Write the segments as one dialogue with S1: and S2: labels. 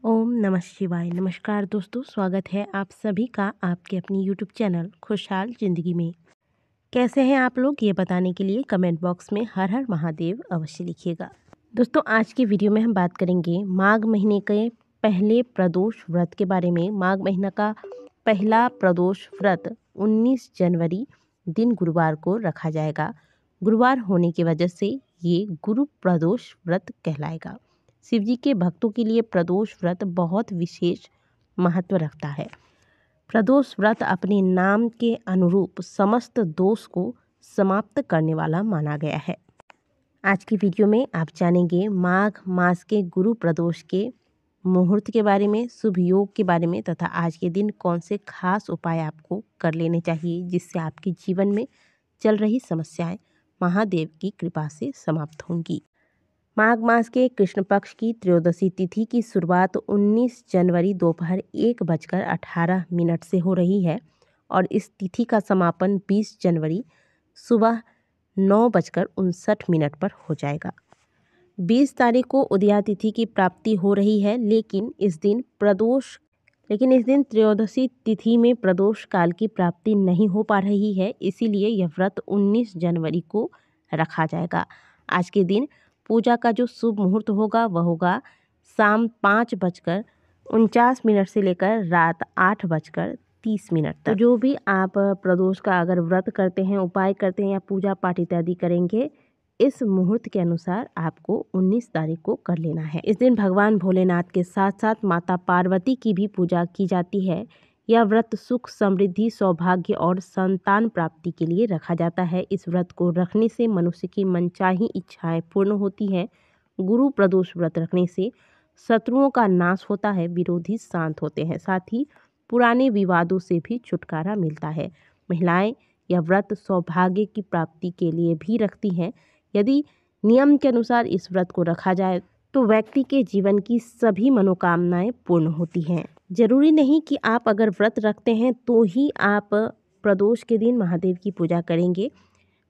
S1: ओम नमः शिवाय। नमस्कार दोस्तों, स्वागत है आप सभी का आपके अपनी यूट्यूब चैनल खुशहाल ज़िंदगी में। कैसे हैं आप लोग, ये बताने के लिए कमेंट बॉक्स में हर हर महादेव अवश्य लिखिएगा। दोस्तों, आज की वीडियो में हम बात करेंगे माघ महीने के पहले प्रदोष व्रत के बारे में। माघ महीना का पहला प्रदोष व्रत 19 जनवरी दिन गुरुवार को रखा जाएगा। गुरुवार होने की वजह से ये गुरु प्रदोष व्रत कहलाएगा। शिवजी के भक्तों के लिए प्रदोष व्रत बहुत विशेष महत्व रखता है। प्रदोष व्रत अपने नाम के अनुरूप समस्त दोष को समाप्त करने वाला माना गया है। आज की वीडियो में आप जानेंगे माघ मास के गुरु प्रदोष के मुहूर्त के बारे में, शुभ योग के बारे में तथा आज के दिन कौन से खास उपाय आपको कर लेने चाहिए जिससे आपके जीवन में चल रही समस्याएं महादेव की कृपा से समाप्त होंगी। माघ मास के कृष्ण पक्ष की त्रयोदशी तिथि की शुरुआत 19 जनवरी दोपहर 1:18 से हो रही है और इस तिथि का समापन 20 जनवरी सुबह 9:59 पर हो जाएगा। 20 तारीख को उदया तिथि की प्राप्ति हो रही है, लेकिन इस दिन त्रयोदशी तिथि में प्रदोष काल की प्राप्ति नहीं हो पा रही है, इसीलिए यह व्रत 19 जनवरी को रखा जाएगा। आज के दिन पूजा का जो शुभ मुहूर्त होगा वह होगा शाम 5:49 से लेकर रात 8:30 तक। तो जो भी आप प्रदोष का अगर व्रत करते हैं, उपाय करते हैं या पूजा पाठ इत्यादि करेंगे, इस मुहूर्त के अनुसार आपको 19 तारीख को कर लेना है। इस दिन भगवान भोलेनाथ के साथ साथ माता पार्वती की भी पूजा की जाती है। यह व्रत सुख, समृद्धि, सौभाग्य और संतान प्राप्ति के लिए रखा जाता है। इस व्रत को रखने से मनुष्य की मनचाही इच्छाएं पूर्ण होती हैं। गुरु प्रदोष व्रत रखने से शत्रुओं का नाश होता है, विरोधी शांत होते हैं, साथ ही पुराने विवादों से भी छुटकारा मिलता है। महिलाएं यह व्रत सौभाग्य की प्राप्ति के लिए भी रखती हैं। यदि नियम के अनुसार इस व्रत को रखा जाए तो व्यक्ति के जीवन की सभी मनोकामनाएं पूर्ण होती हैं। जरूरी नहीं कि आप अगर व्रत रखते हैं तो ही आप प्रदोष के दिन महादेव की पूजा करेंगे,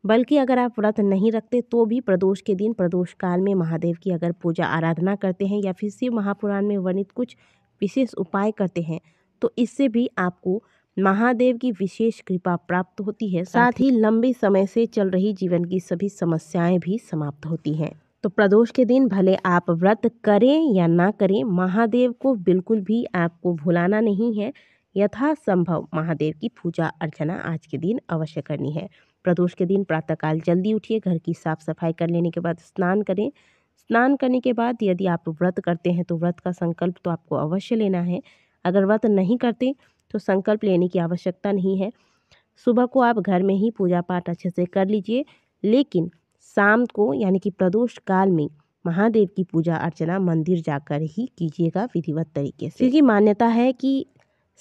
S1: बल्कि अगर आप व्रत नहीं रखते तो भी प्रदोष के दिन, प्रदोष काल में महादेव की अगर पूजा आराधना करते हैं या फिर शिव महापुराण में वर्णित कुछ विशेष उपाय करते हैं तो इससे भी आपको महादेव की विशेष कृपा प्राप्त होती है। साथ ही लंबे समय से चल रही जीवन की सभी समस्याएं भी समाप्त होती हैं। तो प्रदोष के दिन भले आप व्रत करें या ना करें, महादेव को बिल्कुल भी आपको भुलाना नहीं है। यथासंभव महादेव की पूजा अर्चना आज के दिन अवश्य करनी है। प्रदोष के दिन प्रातःकाल जल्दी उठिए, घर की साफ सफाई कर लेने के बाद स्नान करें। स्नान करने के बाद यदि आप व्रत करते हैं तो व्रत का संकल्प तो आपको अवश्य लेना है। अगर व्रत नहीं करते तो संकल्प लेने की आवश्यकता नहीं है। सुबह को आप घर में ही पूजा पाठ अच्छे से कर लीजिए, लेकिन शाम को यानी कि प्रदोष काल में महादेव की पूजा अर्चना मंदिर जाकर ही कीजिएगा विधिवत तरीके से, क्योंकि मान्यता है कि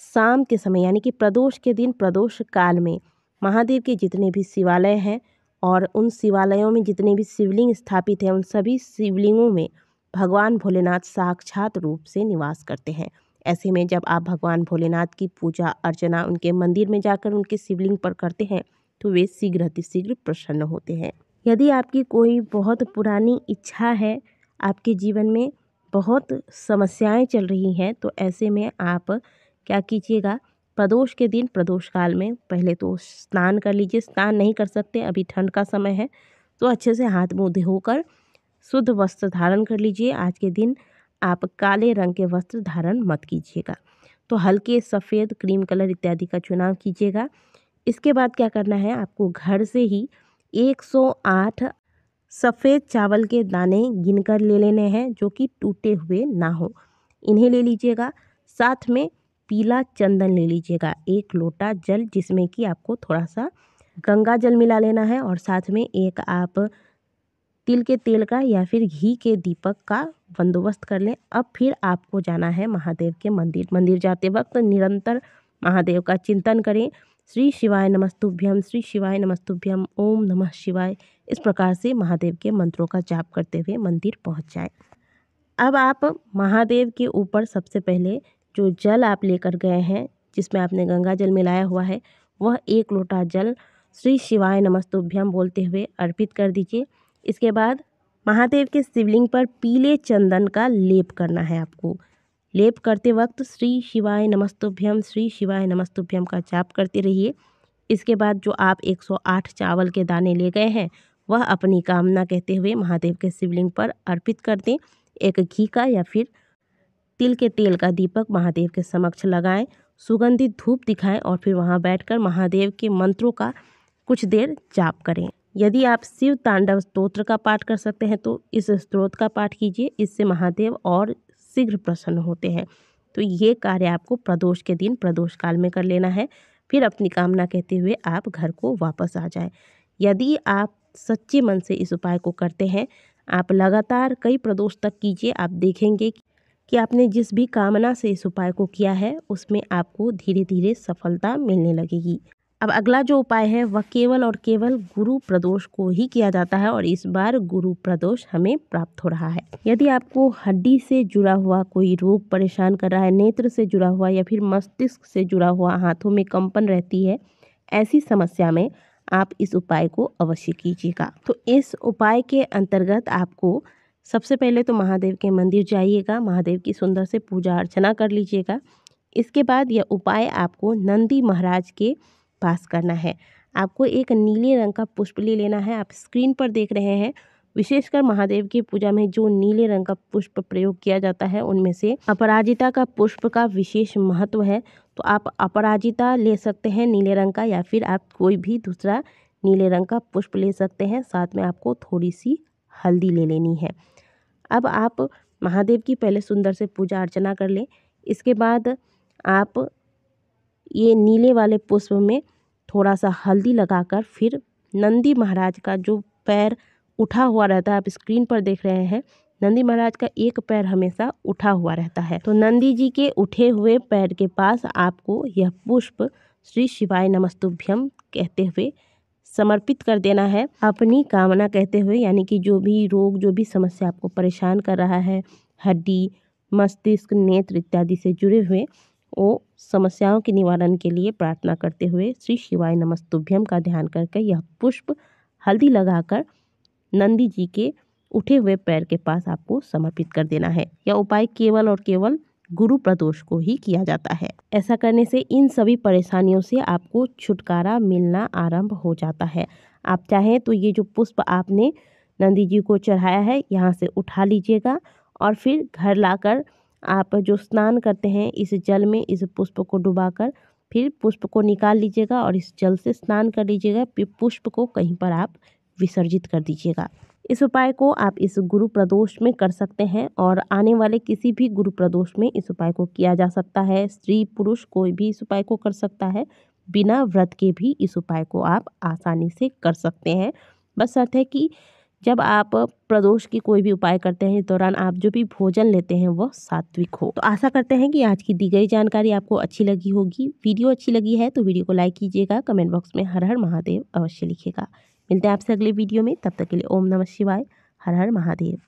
S1: शाम के समय यानी कि प्रदोष के दिन, प्रदोष काल में महादेव के जितने भी शिवालय हैं और उन शिवालयों में जितने भी शिवलिंग स्थापित हैं, उन सभी शिवलिंगों में भगवान भोलेनाथ साक्षात रूप से निवास करते हैं। ऐसे में जब आप भगवान भोलेनाथ की पूजा अर्चना उनके मंदिर में जाकर उनके शिवलिंग पर करते हैं तो वे शीघ्र अतिशीघ्र प्रसन्न होते हैं। यदि आपकी कोई बहुत पुरानी इच्छा है, आपके जीवन में बहुत समस्याएं चल रही हैं, तो ऐसे में आप क्या कीजिएगा, प्रदोष के दिन, प्रदोष काल में पहले तो स्नान कर लीजिए। स्नान नहीं कर सकते, अभी ठंड का समय है, तो अच्छे से हाथ मुँह धोकर शुद्ध वस्त्र धारण कर लीजिए। आज के दिन आप काले रंग के वस्त्र धारण मत कीजिएगा, तो हल्के सफ़ेद, क्रीम कलर इत्यादि का चुनाव कीजिएगा। इसके बाद क्या करना है, आपको घर से ही 108 सफ़ेद चावल के दाने गिनकर ले लेने हैं, जो कि टूटे हुए ना हो, इन्हें ले लीजिएगा। साथ में पीला चंदन ले लीजिएगा, 1 लोटा जल जिसमें कि आपको थोड़ा सा गंगा जल मिला लेना है, और साथ में एक आप तिल के तेल का या फिर घी के दीपक का बंदोबस्त कर लें। अब फिर आपको जाना है महादेव के मंदिर। मंदिर जाते वक्त निरंतर महादेव का चिंतन करें। श्री शिवाय नमस्तुभ्यम, श्री शिवाय नमस्तुभ्यम, ओम नमः शिवाय, इस प्रकार से महादेव के मंत्रों का जाप करते हुए मंदिर पहुंच जाएं। अब आप महादेव के ऊपर सबसे पहले जो जल आप लेकर गए हैं, जिसमें आपने गंगा जल मिलाया हुआ है, वह 1 लोटा जल श्री शिवाय नमस्तुभ्यम बोलते हुए अर्पित कर दीजिए। इसके बाद महादेव के शिवलिंग पर पीले चंदन का लेप करना है आपको। लेप करते वक्त श्री शिवाय नमस्तुभ्यम श्री शिवाय नमस्तुभ्यम का जाप करते रहिए। इसके बाद जो आप 108 चावल के दाने ले गए हैं वह अपनी कामना कहते हुए महादेव के शिवलिंग पर अर्पित कर दें। एक घी का या फिर तिल के तेल का दीपक महादेव के समक्ष लगाएं, सुगंधित धूप दिखाएं और फिर वहां बैठकर महादेव के मंत्रों का कुछ देर जाप करें। यदि आप शिव तांडव स्तोत्र का पाठ कर सकते हैं तो इस स्तोत्र का पाठ कीजिए, इससे महादेव और शीघ्र प्रसन्न होते हैं। तो ये कार्य आपको प्रदोष के दिन प्रदोष काल में कर लेना है। फिर अपनी कामना कहते हुए आप घर को वापस आ जाएं। यदि आप सच्चे मन से इस उपाय को करते हैं, आप लगातार कई प्रदोष तक कीजिए, आप देखेंगे कि आपने जिस भी कामना से इस उपाय को किया है उसमें आपको धीरे धीरे सफलता मिलने लगेगी। अब अगला जो उपाय है वह केवल और केवल गुरु प्रदोष को ही किया जाता है और इस बार गुरु प्रदोष हमें प्राप्त हो रहा है। यदि आपको हड्डी से जुड़ा हुआ कोई रोग परेशान कर रहा है, नेत्र से जुड़ा हुआ या फिर मस्तिष्क से जुड़ा हुआ, हाथों में कंपन रहती है, ऐसी समस्या में आप इस उपाय को अवश्य कीजिएगा। तो इस उपाय के अंतर्गत आपको सबसे पहले तो महादेव के मंदिर जाइएगा, महादेव की सुंदर से पूजा अर्चना कर लीजिएगा। इसके बाद यह उपाय आपको नंदी महाराज के पास करना है। आपको एक नीले रंग का पुष्प ले लेना है। आप स्क्रीन पर देख रहे हैं, विशेषकर महादेव की पूजा में जो नीले रंग का पुष्प प्रयोग किया जाता है उनमें से अपराजिता का पुष्प का विशेष महत्व है। तो आप अपराजिता ले सकते हैं नीले रंग का, या फिर आप कोई भी दूसरा नीले रंग का पुष्प ले सकते हैं। साथ में आपको थोड़ी सी हल्दी ले लेनी है। अब आप महादेव की पहले सुंदर से पूजा अर्चना कर लें। इसके बाद आप ये नीले वाले पुष्प में थोड़ा सा हल्दी लगाकर फिर नंदी महाराज का जो पैर उठा हुआ रहता है, आप स्क्रीन पर देख रहे हैं, नंदी महाराज का एक पैर हमेशा उठा हुआ रहता है। तो नंदी जी के उठे हुए पैर के पास आपको यह पुष्प श्री शिवाय नमस्तुभ्यम कहते हुए समर्पित कर देना है, अपनी कामना कहते हुए। यानी कि जो भी रोग, जो भी समस्या आपको परेशान कर रहा है, हड्डी, मस्तिष्क, नेत्र इत्यादि से जुड़े हुए, वो समस्याओं के निवारण के लिए प्रार्थना करते हुए श्री शिवाय नमस्तुभ्यम का ध्यान करके यह पुष्प हल्दी लगाकर नंदी जी के उठे हुए पैर के पास आपको समर्पित कर देना है। यह उपाय केवल और केवल गुरु प्रदोष को ही किया जाता है। ऐसा करने से इन सभी परेशानियों से आपको छुटकारा मिलना आरंभ हो जाता है। आप चाहें तो ये जो पुष्प आपने नंदी जी को चढ़ाया है यहाँ से उठा लीजिएगा और फिर घर लाकर आप जो स्नान करते हैं इस जल में इस पुष्प को डुबाकर फिर पुष्प को निकाल लीजिएगा और इस जल से स्नान कर लीजिएगा। फिर पुष्प को कहीं पर आप विसर्जित कर दीजिएगा। इस उपाय को आप इस गुरु प्रदोष में कर सकते हैं और आने वाले किसी भी गुरु प्रदोष में इस उपाय को किया जा सकता है। स्त्री पुरुष कोई भी इस उपाय को कर सकता है। बिना व्रत के भी इस उपाय को आप आसानी से कर सकते हैं। बस शर्त है कि जब आप प्रदोष की कोई भी उपाय करते हैं इस दौरान आप जो भी भोजन लेते हैं वह सात्विक हो। तो आशा करते हैं कि आज की दी गई जानकारी आपको अच्छी लगी होगी। वीडियो अच्छी लगी है तो वीडियो को लाइक कीजिएगा, कमेंट बॉक्स में हर हर महादेव अवश्य लिखिएगा। मिलते हैं आपसे अगले वीडियो में, तब तक के लिए ओम नमः शिवाय, हर हर महादेव।